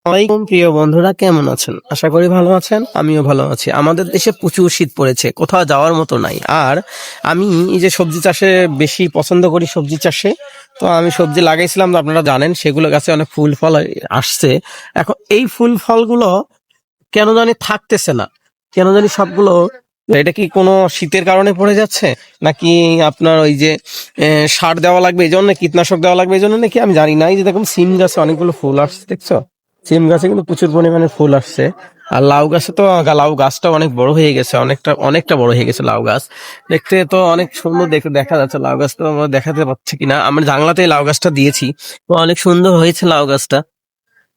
ওয়ালাইকুম প্রিয় বন্ধুরা, কেমন আছেন? আশা করি ভালো আছেন। আমিও ভালো আছি। আমাদের দেশে প্রচুর শীত পড়েছে, কোথাও যাওয়ার মতো নাই। আর আমি এই যে সবজি চাষে বেশি পছন্দ করি, সবজি চাষে তো আমি সবজি লাগাইছিলাম, তো আপনারা জানেন সেগুলো গাছে অনেক ফুল ফল আসছে। এখন এই ফুল ফলগুলো কেন জানি থাকতেছে না, কেন জানি সবগুলো, এটা কি কোনো শীতের কারণে পড়ে যাচ্ছে, নাকি আপনার ওই যে সার দেওয়া লাগবে এই জন্য, কীটনাশক দেওয়া লাগবে এই জন্য, নাকি আমি জানি না। এই যে দেখুন সিম গাছে অনেকগুলো ফুল আসছে, দেখছো? সিম গাছে কিন্তু প্রচুর পরিমাণে ফুল আসছে। আর লাউ গাছে তো লাউ গাছটা অনেক বড় হয়ে গেছে, অনেকটা অনেকটা বড় হয়ে গেছে লাউ গাছ। দেখতে তো অনেক সুন্দর দেখতে দেখা যাচ্ছে। লাউ গাছটা আমরা দেখাতে পাচ্ছি কিনা, আমরা জানলাতেই লাউ গাছটা দিয়েছি, তো অনেক সুন্দর হয়েছে লাউ গাছটা।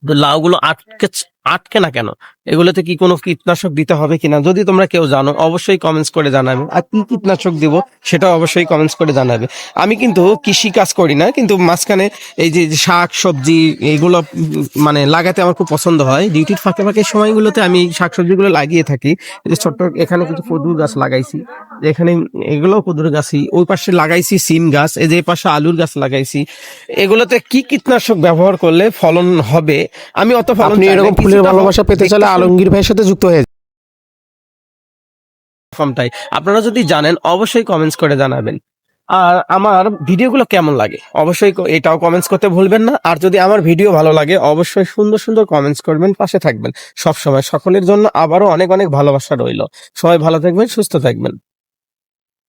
তো লাউগুলো আটকে আটকে না কেন? এগুলোতে কি কোনো কীটনাশক দিতে হবে কিনা, যদি তোমরা কেউ জানো অবশ্যই কমেন্টস করে জানাবে। আর কি কীটনাশক দিব সেটা অবশ্যই কমেন্টস করে জানাবে। আমি কিন্তু কৃষি কাজ করি না, কিন্তু মাঝখানে এই যে শাক সবজি এইগুলো মানে লাগাতে আমার খুব পছন্দ হয়। ডিউটির ফাঁকে ফাঁকে সময়গুলোতে আমি শাক সবজিগুলো লাগিয়ে থাকি। এই যে ছোট্ট এখানে কিছু কদুর গাছ লাগাইছি, এখানে এগুলো কদুর গাছই। ওই পাশে লাগাইছি সিম গাছ, এই যে এই পাশে আলুর গাছ লাগাইছি। এগুলোতে কি কীটনাশক ব্যবহার করলে ফলন হবে, আমি অত ফলন আপনি চাই না, এরকম ফুলের কিছুটা হোক ভালোবাসা পেতে চাইলে দেখতে আলমগীর ভাইয়ের সাথে যুক্ত হয়ে যান। ফর্মটাই আপনারা যদি জানেন অবশ্যই কমেন্টস করে জানাবেন। আর আমার ভিডিওগুলো কেমন লাগে অবশ্যই এটাও কমেন্টস করতে ভুলবেন না। আর যদি আমার ভিডিও ভালো লাগে অবশ্যই সুন্দর সুন্দর কমেন্টস করবেন, পাশে থাকবেন সব সময়। সকলের জন্য আবারও অনেক অনেক ভালোবাসা রইল। সবাই ভালো থাকবেন, সুস্থ থাকবেন।